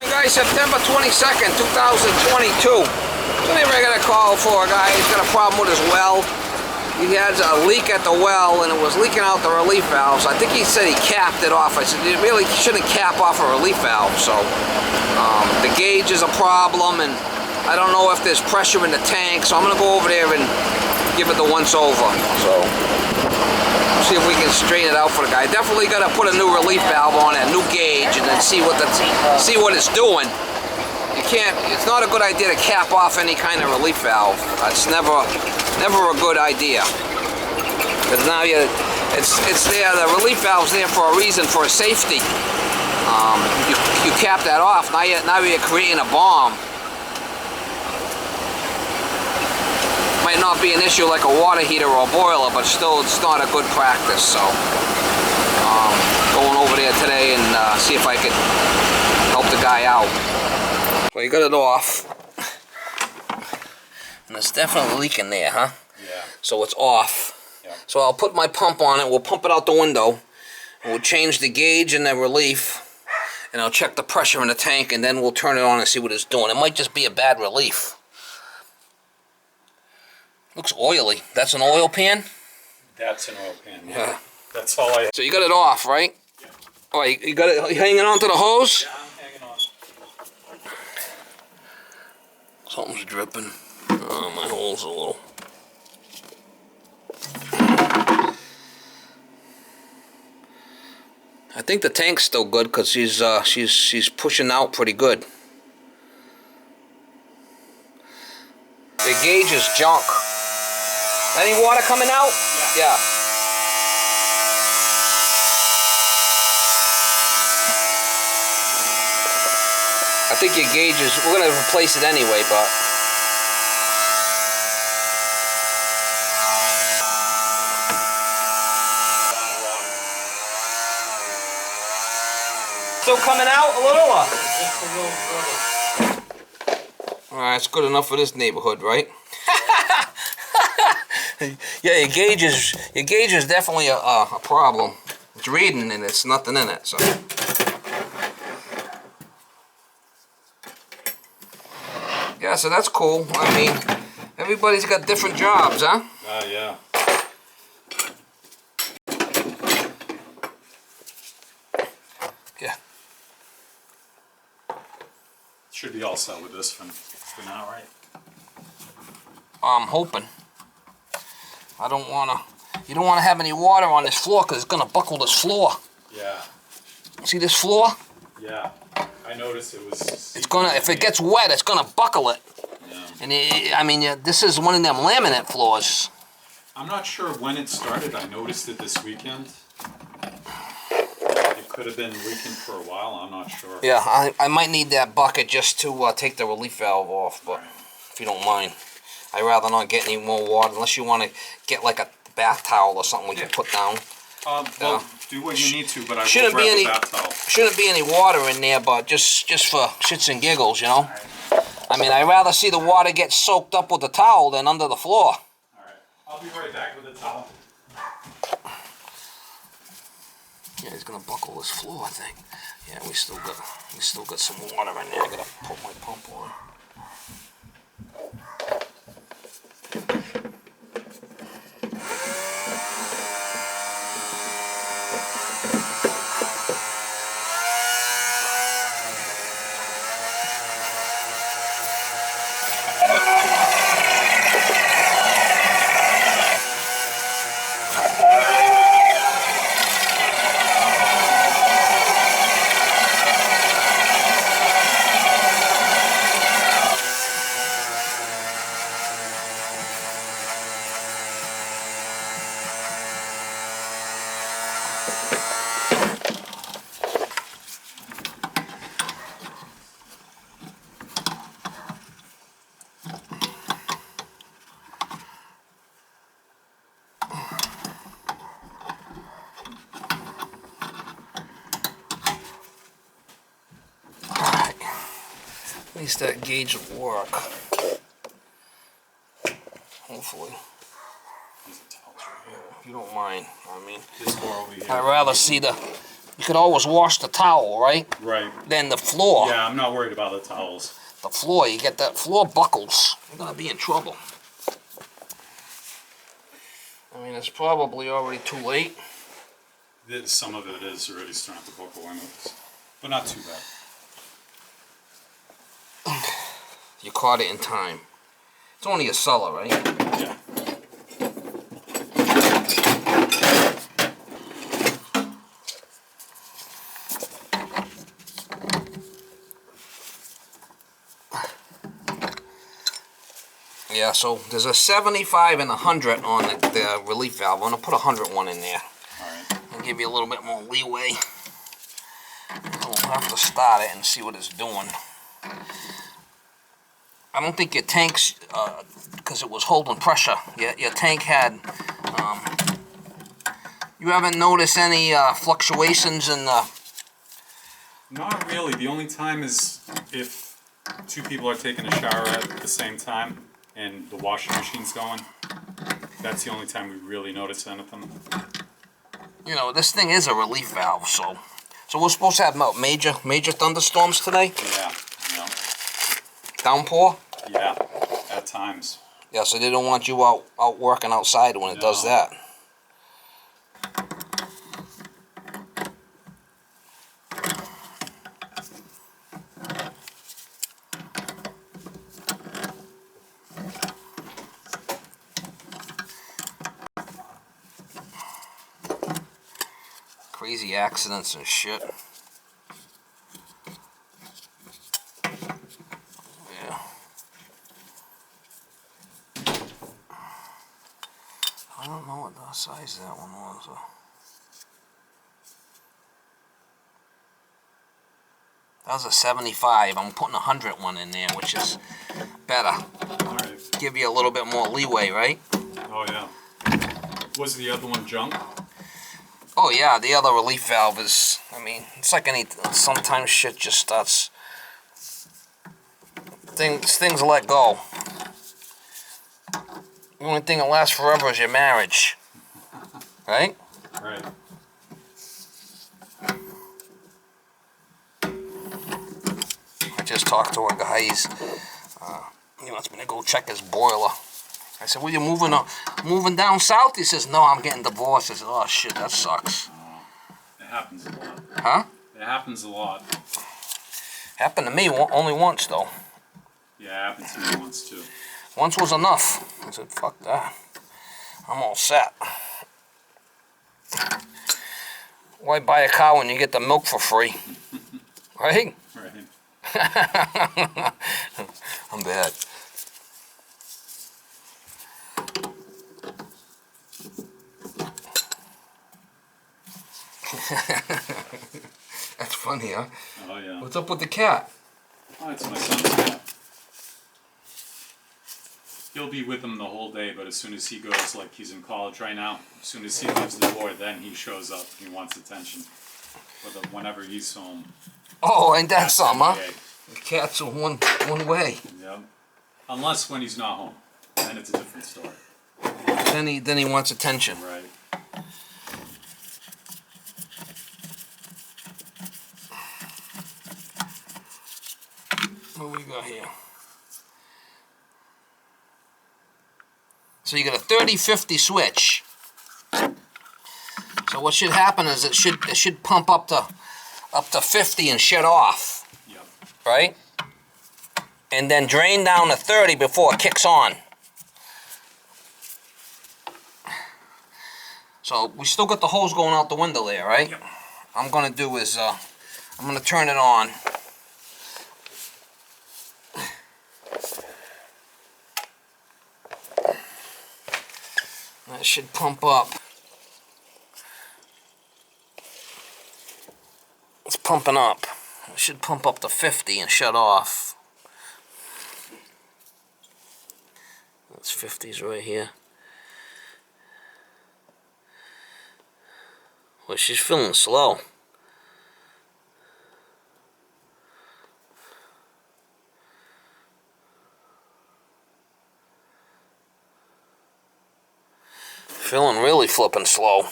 Hey guys, September 22nd, 2022. So maybe I got a call for a guy who's got a problem with his well. He has a leak at the well and it was leaking out the relief valves. I think he said he capped it off. I said, you really shouldn't cap off a relief valve. So the gauge is a problem and I don't know if there's pressure in the tank. So I'm going to go over there and give it the once over. So see if we can straighten it out for the guy. Definitely got to put a new relief valve on it, a new gauge, and then see what it's doing. You can't. It's not a good idea to cap off any kind of relief valve. It's never a good idea. Because now it's there. The relief valve's there for a reason, for a safety. You cap that off. Now you're creating a bomb. Might not be an issue like a water heater or a boiler, but still it's not a good practice. So going over there today and see if I could help the guy out. So you got it off and it's definitely leaking there, huh? Yeah. So it's off. Yeah. So I'll put my pump on it, we'll pump it out the window, and we'll change the gauge and the relief, and I'll check the pressure in the tank, and then we'll turn it on and see what it's doing. It might just be a bad relief. Looks oily. That's an oil pan? That's an oil pan. Yeah. That's all I have. So you got it off, right? Yeah. Oh, you got it hanging onto the hose? Yeah, I'm hanging on. Something's dripping. Oh, my hole's a little. I think the tank's still good because she's pushing out pretty good. The gauge is junk. Any water coming out? Yeah. I think your gauge is, we're going to replace it anyway, but. Still coming out a little? Or? Just a little. Alright, it's good enough for this neighborhood, right? Yeah, your gauge is definitely a problem. It's reading and it's nothing in it, so. Yeah, so that's cool. I mean, everybody's got different jobs, huh? Yeah. Yeah. Should be all set with this for now, right? I'm hoping. I don't wanna. You don't wanna have any water on this floor because it's gonna buckle this floor. Yeah. See this floor? Yeah. I noticed it was. It's gonna. If it gets wet, it's gonna buckle it. Yeah. And this is one of them laminate floors. I'm not sure when it started. I noticed it this weekend. It could have been leaking for a while. I'm not sure. Yeah, I might need that bucket just to take the relief valve off, but if you don't mind. I'd rather not get any more water unless you want to get like a bath towel or something we can put down. Well, do what you need to, but I will Shouldn't grab be a any bath towel. shouldn't be any water in there, but just for shits and giggles, you know. I mean, I'd rather see the water get soaked up with the towel than under the floor. All right. I'll be right back with the towel. Yeah, he's gonna buckle this floor, I think. Yeah, we still got some water in there. I gotta put my pump on. At least that gauge will work. Hopefully. There's a towel right here. If you don't mind, I mean, This bar over here. I'd rather see the you could always wash the towel, right? Right. Then the floor. Yeah, I'm not worried about the towels. The floor, you get that floor buckles. You're gonna be in trouble. I mean, it's probably already too late. Some of it is already starting to buckle in it, but not too bad. You caught it in time. It's only a cellar, right? Yeah. Yeah, so there's a 75 and a 100 on the relief valve. I'm going to put a 100 one in there. Alright. I'll give you a little bit more leeway. We'll have to start it and see what it's doing. I don't think your tank's, because it was holding pressure, your tank had, you haven't noticed any fluctuations in the... Not really. The only time is if two people are taking a shower at the same time and the washing machine's going. That's the only time we really notice anything. You know, this thing is a relief valve, so we're supposed to have major thunderstorms today? Yeah, yeah. Downpour? Yeah, at times. Yeah, so they don't want you out working outside when it does that. Crazy accidents and shit. Yeah. I don't know what the size that one was. That was a 75. I'm putting a 100 one in there, which is better. Alright. Give you a little bit more leeway, right? Oh yeah. Was the other one junk? Oh yeah, the other relief valve is, I mean, it's like any, sometimes shit just starts, things let go. The only thing that lasts forever is your marriage, right? Right. I just talked to a guy, he wants me to go check his boiler. I said, well, you moving down south? He says, no, I'm getting divorced. I said, oh shit, that sucks. It happens a lot. Huh? It happens a lot. Happened to me only once, though. Yeah, it happened to me once too. Once was enough. I said, fuck that. I'm all set. Why buy a cow when you get the milk for free? Right? Right. I'm bad. That's funny, huh? Oh yeah. What's up with the cat? Oh, it's my son's cat. He'll be with him the whole day, but as soon as he goes, like he's in college right now, as soon as he leaves the door, then he shows up. He wants attention. But whenever he's home. Oh, ain't that something, huh? NBA. The cat's are one way. Yep. Unless when he's not home, then it's a different story. Then he wants attention. Right. What we got here? So you got a 30-50 switch. So what should happen is it should pump up to 50 and shut off. Yep. Right? And then drain down to 30 before it kicks on. So we still got the hose going out the window there, right? Yep. I'm gonna do is I'm gonna turn it on. That should pump up. It's pumping up. It should pump up to 50 and shut off. That's 50s right here. Well, she's feeling slow. Feeling really flipping slow.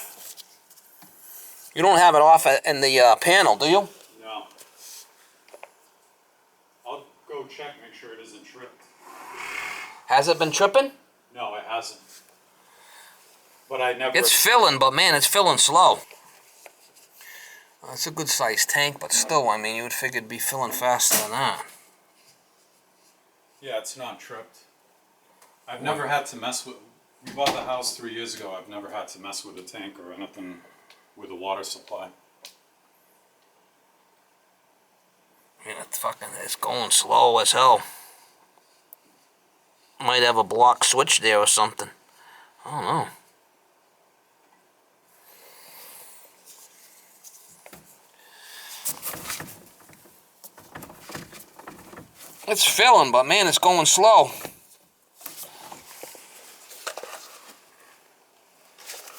You don't have it off in the panel, do you? No. I'll go check, make sure it isn't tripped. Has it been tripping? No, it hasn't. But I never... It's filling, but man, it's filling slow. It's a good sized tank, but still, I mean, you would figure it'd be filling faster than that. Yeah, it's not tripped. I've never had to mess with... We bought the house 3 years ago. I've never had to mess with a tank or anything with the water supply. Man, it's going slow as hell. Might have a block switch there or something. I don't know. It's filling, but man, it's going slow.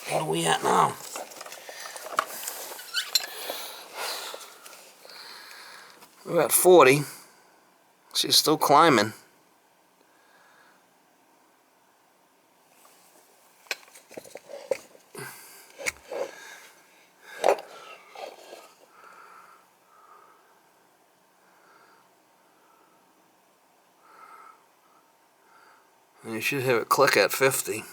What are we at now? We're at 40. She's still climbing. And you should hear it click at 50.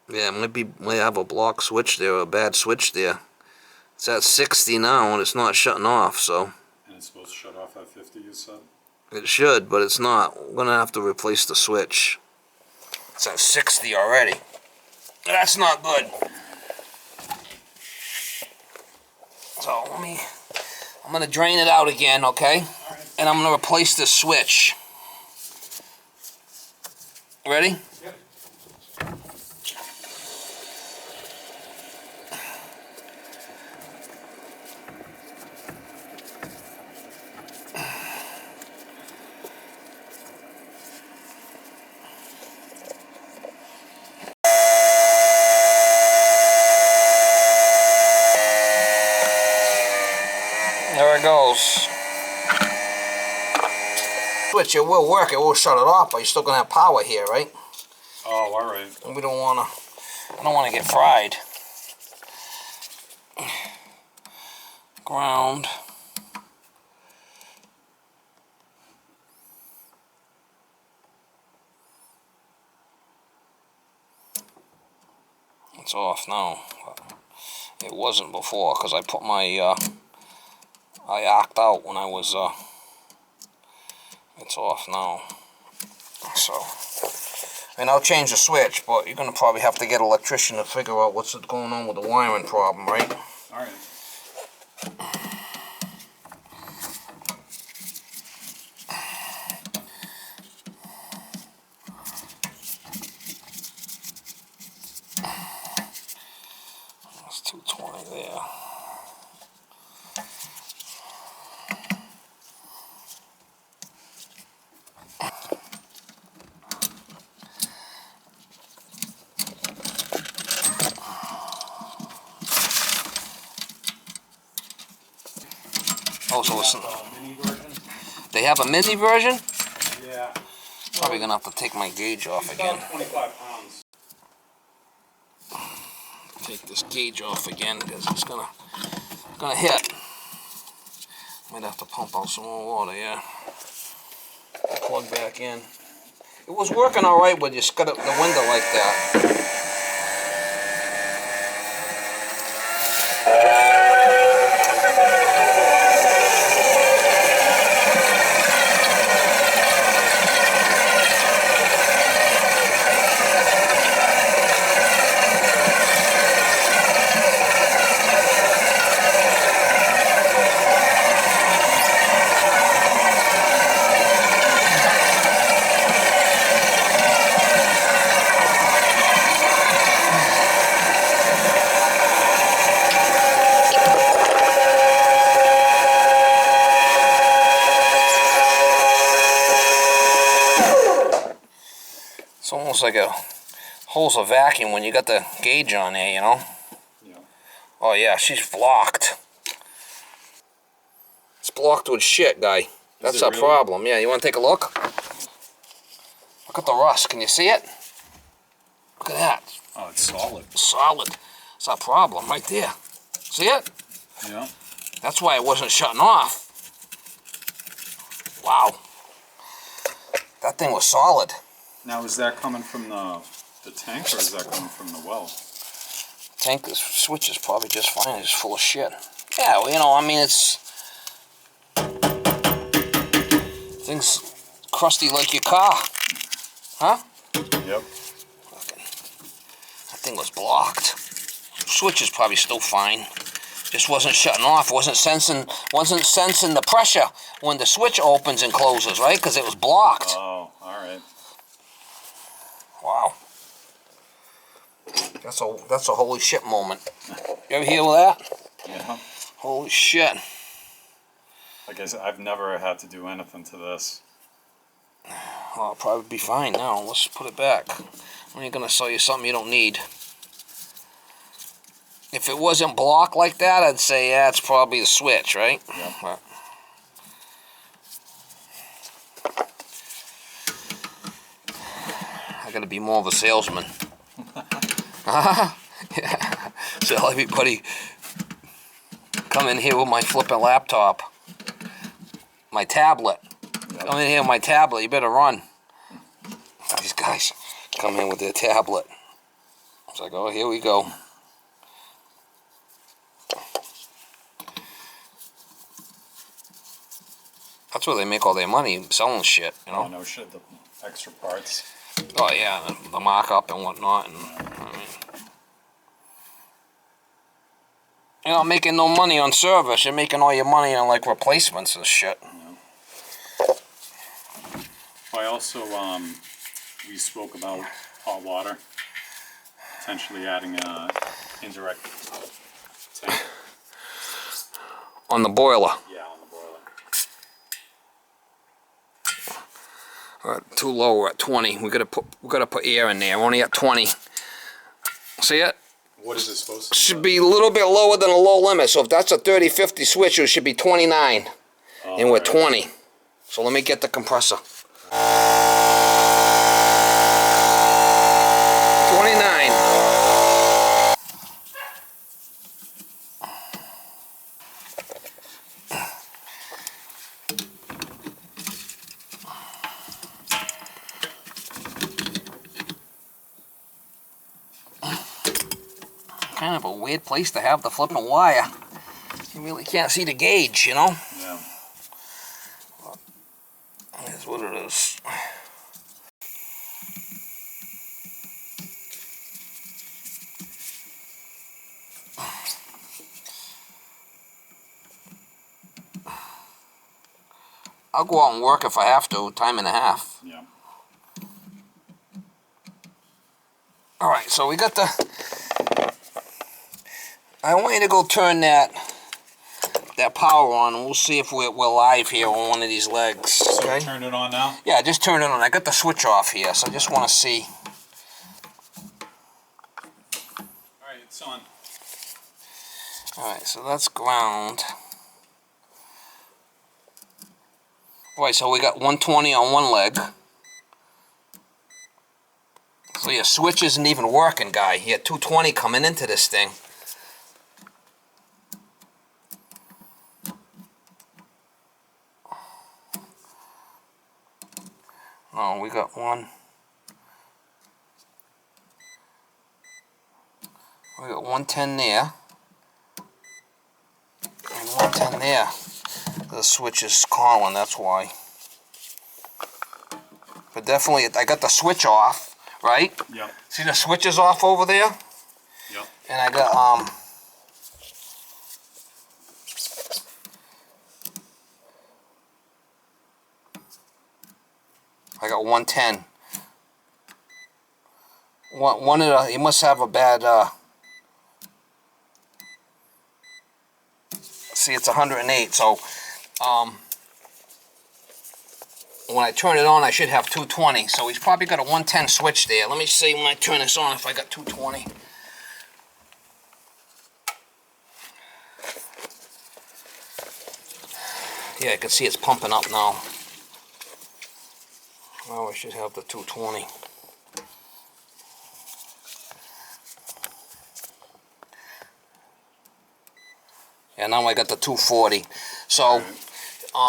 Yeah, might have a block switch there, or a bad switch there. It's at 60 now and it's not shutting off, so. And it's supposed to shut off at 50, you said? It should, but it's not. We're gonna have to replace the switch. It's at 60 already. That's not good. So I'm gonna drain it out again, okay? And I'm gonna replace the switch. Ready? Yep. There it goes. Switch, it will work, it will shut it off, but you're still gonna have power here, right? Oh, alright. And we don't wanna, I don't wanna get fried. Ground. It's off now. It wasn't before because I put my I arced out when I was it's off now. So, and I'll change the switch, but you're gonna probably have to get an electrician to figure out what's going on with the wiring problem, right? Alright. That's 220 there. Oh, so it's, Mini version? they have a mini version? Yeah. Probably gonna have to take my gauge off It's again. about 25 pounds. Take this gauge off again because it's gonna hit. Might have to pump out some more water, yeah. Plug back in. It was working all right when you scud up the window like that. Almost like a holds a vacuum when you got the gauge on there, you know? Yeah. Oh yeah, she's blocked. It's blocked with shit, guy. That's a really? problem. Yeah, you want to take a look? Look at the rust. Can you see it? Look at that. Oh, it's solid. Solid. That's our problem right there. See it? Yeah. That's why it wasn't shutting off. Wow. That thing was solid. Now, is that coming from the tank, or is that coming from the well? Tank, the switch is probably just fine. It's full of shit. Yeah, well, you know, I mean, it's... Thing's crusty like your car. Huh? Yep. That thing was blocked. Switch is probably still fine. Just wasn't shutting off. Wasn't sensing the pressure when the switch opens and closes, right? Because it was blocked. Oh, all right. Wow. That's a holy shit moment. You ever hear of that? Yeah. Holy shit. Like I said, I've never had to do anything to this. Well, I'll probably be fine now. Let's put it back. I ain't gonna sell you something you don't need. If it wasn't blocked like that, I'd say, yeah, it's probably the switch, right? Yep. But I gotta be more of a salesman. Yeah. Sell everybody. Come in here with my flipping laptop. My tablet. Yep. Come in here with my tablet. You better run. These guys come in with their tablet. It's like, oh, here we go. That's where they make all their money, selling shit, you know? Oh, no shit, the extra parts. Oh, yeah, the markup and whatnot. And, I mean, you're not making no money on service. You're making all your money on, like, replacements and shit. Yeah. I also, we spoke about hot water, potentially adding a indirect tank. On the boiler. Yeah, on the boiler. Too low, we're at 20. We gotta put air in there. We're only at 20. See it? What is it supposed to be? Should be a little bit lower than the low limit. So if that's a 30-50 switch, it should be 29. Oh, And we're right. 20. So let me get the compressor. 29. Kind of a weird place to have the flipping wire. You really can't see the gauge, you know? Yeah. That's what it is. I'll go out and work if I have to, time and a half. Yeah. Alright, so we got the... I want you to go turn that power on, and we'll see if we're live here on one of these legs. Okay? So turn it on now? Yeah, just turn it on. I got the switch off here, so I just want to see. Alright, it's on. Alright, so that's ground. Alright, so we got 120 on one leg. So your switch isn't even working, guy. You had 220 coming into this thing. Oh, we got one. We got 110 there. And 110 there. The switch is calling, that's why. But definitely, I got the switch off, right? Yep. See the switch is off over there? Yep. And I got, I got 110. One of the, you must have a bad, see, it's 108, so, when I turn it on, I should have 220. So he's probably got a 110 switch there. Let me see when I turn this on if I got 220. Yeah, I can see it's pumping up now. Now I should have the 220. Yeah, now I got the 240. So,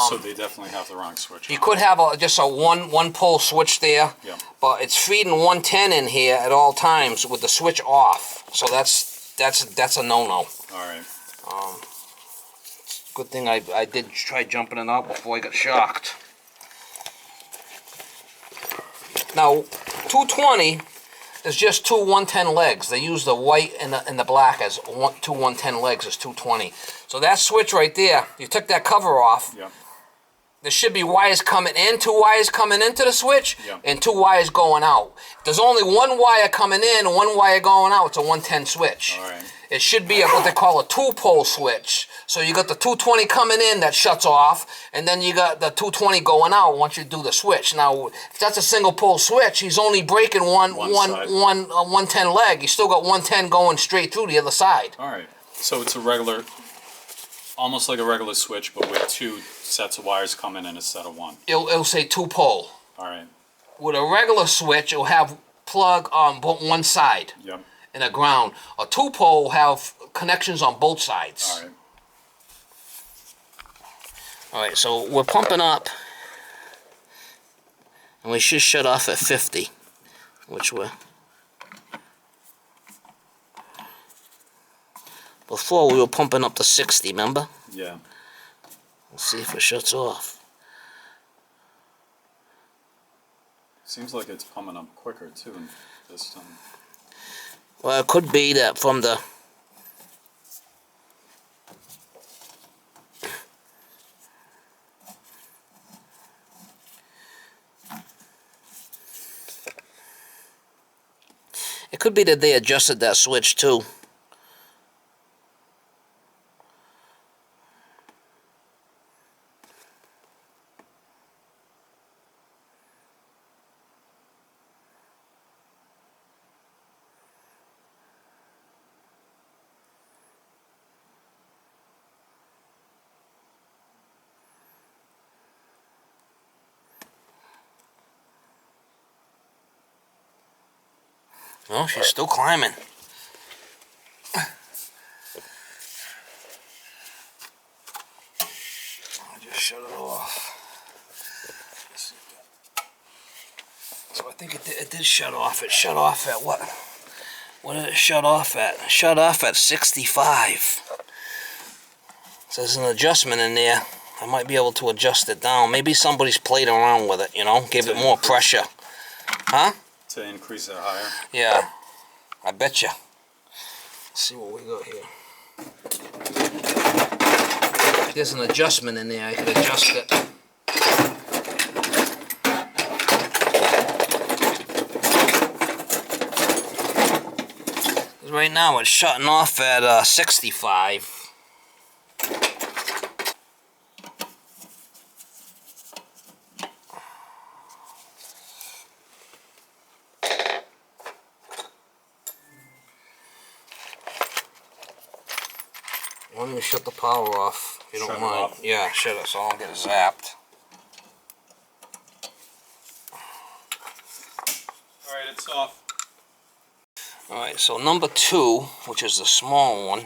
so they definitely have the wrong switch. You could have just a one pole switch there, yeah. But it's feeding 110 in here at all times with the switch off. So that's a no-no. All right. Good thing I did try jumping it out before I got shocked. Now, 220 is just two 110 legs. They use the white and the black as two 110 legs as 220. So that switch right there, you took that cover off. Yeah. There should be wires coming in, 2 wires coming into the switch, yeah. and 2 wires going out. There's only 1 wire coming in and 1 wire going out. It's a 110 switch. All right. It should be what they call a 2-pole switch. So you got the 220 coming in that shuts off, and then you got the 220 going out once you do the switch. Now, if that's a single pole switch, he's only breaking one 110 leg. You still got 110 going straight through the other side. All right. So it's a regular, almost like a regular switch, but with 2 sets of wires coming in instead of 1. It'll say 2-pole. All right. With a regular switch, it'll have plug on one side. Yep. And a ground. A 2-pole will have connections on both sides. All right. All right, so we're pumping up, and we should shut off at 50, which we're... Before we were pumping up to 60, remember? Yeah. Let's see if it shuts off. Seems like it's pumping up quicker too this time. Well, it could be that from the... It could be that they adjusted that switch too. Oh, she's still climbing. I just shut it off. So I think it did shut off. It shut off at what? What did it shut off at? It shut off at 65. So there's an adjustment in there. I might be able to adjust it down. Maybe somebody's played around with it, you know, gave it more pressure. Huh? To increase it higher? Yeah, I bet you. Let's see what we got here. There's an adjustment in there. I can adjust it. Right now it's shutting off at 65. Why don't you shut the power off, if you don't mind? Off. Yeah, shut it so I don't get zapped. Alright, it's off. Alright, so number 2, which is the small one,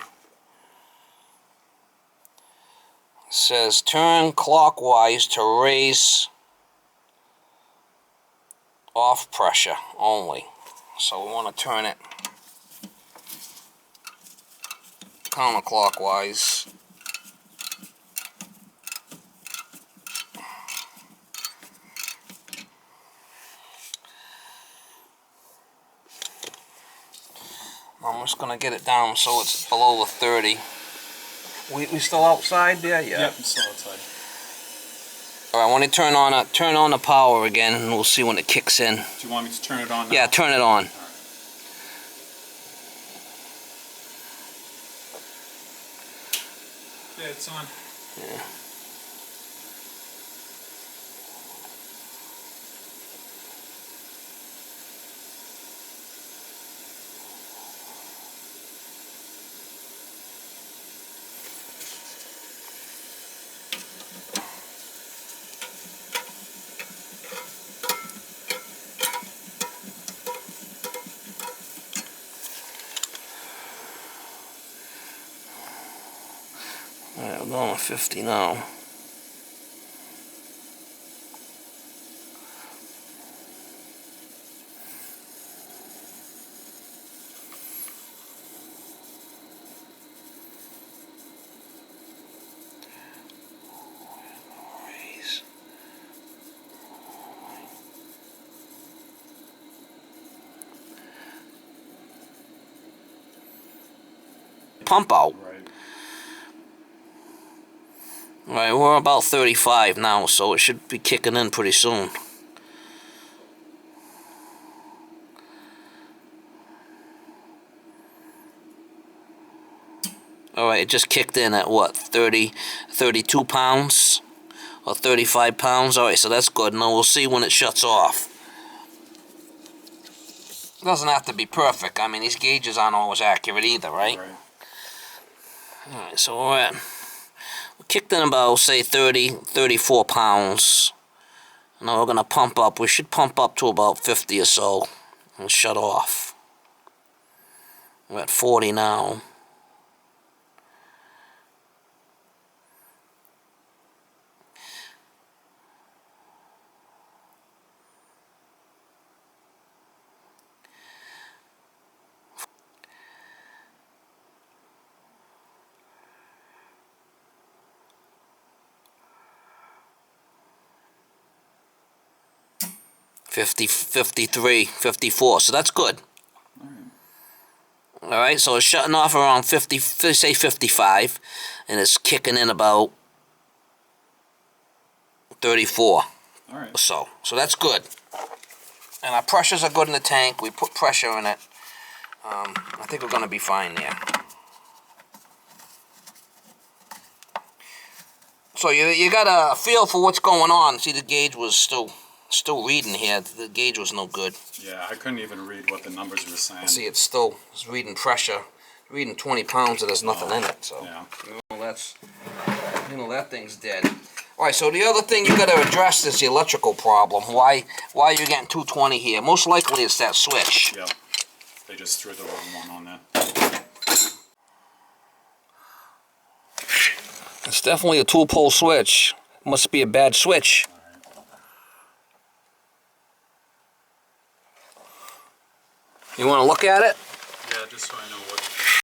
says turn clockwise to raise off pressure only. So we want to turn it counterclockwise. I'm just gonna get it down so it's below the 30. We still outside there? Yeah. Yep, it's still outside. All right, I want to turn on the power again, and we'll see when it kicks in. Do you want me to turn it on now? Yeah, turn it on. Yeah, it's on. Yeah. Alright, we're going with 50 now. Pump out. Right, we're about 35 now, so it should be kicking in pretty soon. Alright, it just kicked in at what, 32 pounds? Or 35 pounds? Alright, so that's good. Now we'll see when it shuts off. It doesn't have to be perfect. I mean, these gauges aren't always accurate either, right? Alright, so we kicked in about, say, 34 pounds. Now we're going to pump up. We should pump up to about 50 or so and shut off. We're at 40 now. $50, $53, $54, so that's good. Alright, so it's shutting off around 50, say 55, and it's kicking in about 34 or so. So that's good. And our pressures are good in the tank. We put pressure in it. I think we're going to be fine there. So you got a feel for what's going on. See, the gauge was still reading here. The gauge was no good. Yeah, I couldn't even read what the numbers were saying. See, it's reading pressure, reading 20 pounds, and there's nothing in it. So yeah. That thing's dead. All right. So the other thing you got to address is the electrical problem. Why are you getting 220 here? Most likely it's that switch. Yep. They just threw the wrong one on there. It's definitely a 2-pole switch. Must be a bad switch. You want to look at it? Yeah, just so I know